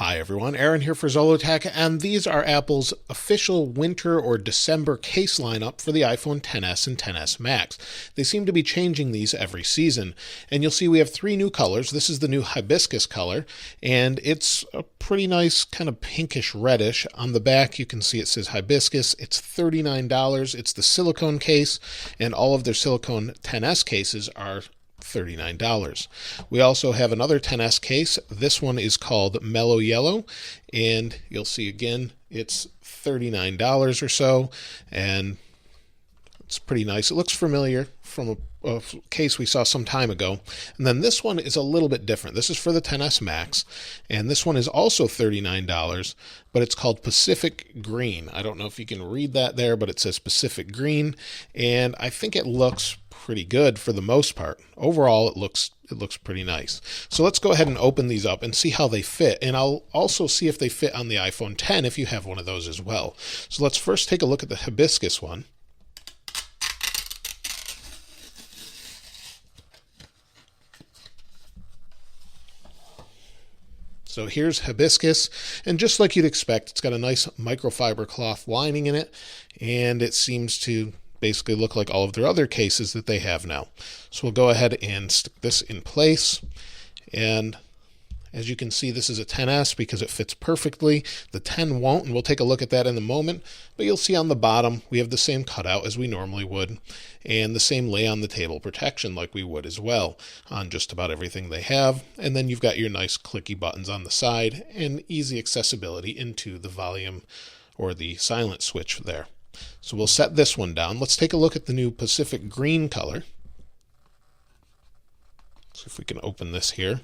Hi everyone, Aaron here for Zollotech, and these are Apple's official winter or December case lineup for the iPhone XS and XS Max. They seem to be changing these every season, and you'll see we have three new colors. This is the new Hibiscus color, and it's a pretty nice kind of pinkish reddish. On the back you can see it says Hibiscus. It's $39. It's the silicone case, and all of their silicone XS cases are $39. We also have another XS case. This one is called Mellow Yellow, and you'll see again it's $39 or so, and it's pretty nice. It looks familiar from a case we saw some time ago. And then this one is a little bit different. This is for the XS Max, and this one is also $39, but it's called Pacific Green. I don't know if you can read that there, but it says Pacific Green, and I think it looks pretty good for the most part. Overall, it looks pretty nice. So let's go ahead and open these up and see how they fit, and I'll also see if they fit on the iPhone X if you have one of those as well. So let's first take a look at the Hibiscus one. So here's Hibiscus, and just like you'd expect, it's got a nice microfiber cloth lining in it, and it seems to basically look like all of their other cases that they have now. So we'll go ahead and stick this in place, and as you can see, this is a XS because it fits perfectly. The 10 won't, and we'll take a look at that in a moment, but you'll see on the bottom we have the same cutout as we normally would, and the same lay on the table protection like we would as well on just about everything they have. And then you've got your nice clicky buttons on the side and easy accessibility into the volume or the silent switch there. So we'll set this one down. Let's take a look at the new Pacific Green color. See if we can open this here.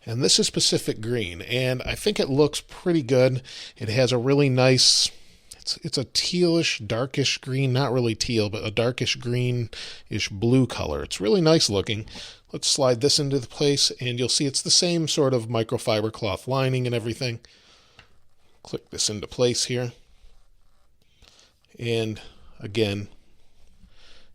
And this is Pacific Green, and I think it looks pretty good. It has a really nice, it's a tealish, darkish green, not really teal, but a darkish greenish blue color. It's really nice looking. Let's slide this into the place, and you'll see it's the same sort of microfiber cloth lining and everything. Click this into place here. And again,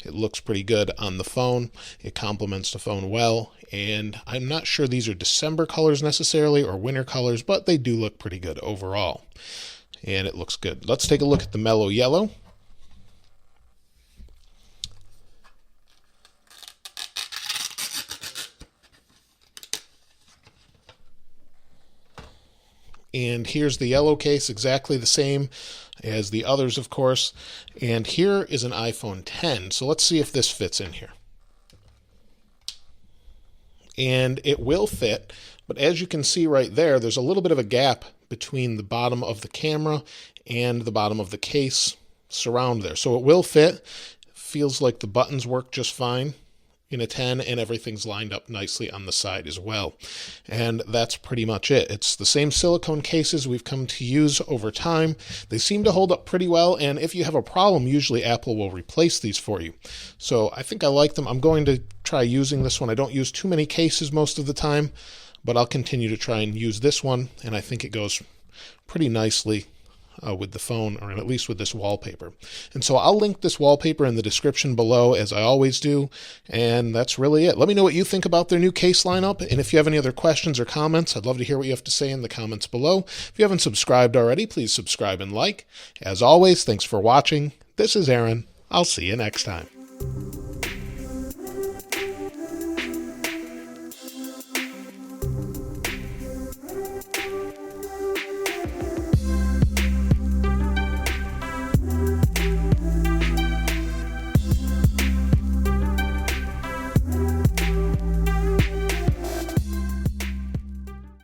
it looks pretty good on the phone. It complements the phone well, and I'm not sure these are December colors necessarily or winter colors, but they do look pretty good overall, and it looks good. Let's take a look at the Mellow Yellow. And here's the yellow case, exactly the same as the others, of course. And here is an iPhone X. So let's see if this fits in here. And it will fit, but as you can see right there, there's a little bit of a gap between the bottom of the camera and the bottom of the case surround there. So it will fit. Feels like the buttons work just fine in a 10, and everything's lined up nicely on the side as well. And that's pretty much it. It's the same silicone cases we've come to use over time. They seem to hold up pretty well, and if you have a problem, usually Apple will replace these for you. So I think I like them. I'm going to try using this one. I don't use too many cases most of the time, but I'll continue to try and use this one, and I think it goes pretty nicely with the phone, or at least with this wallpaper. And so I'll link this wallpaper in the description below, as I always do, and that's really it. Let me know what you think about their new case lineup, and if you have any other questions or comments, I'd love to hear what you have to say in the comments below. If you haven't subscribed already, please subscribe and like. As always, thanks for watching. This is Aaron. I'll see you next time.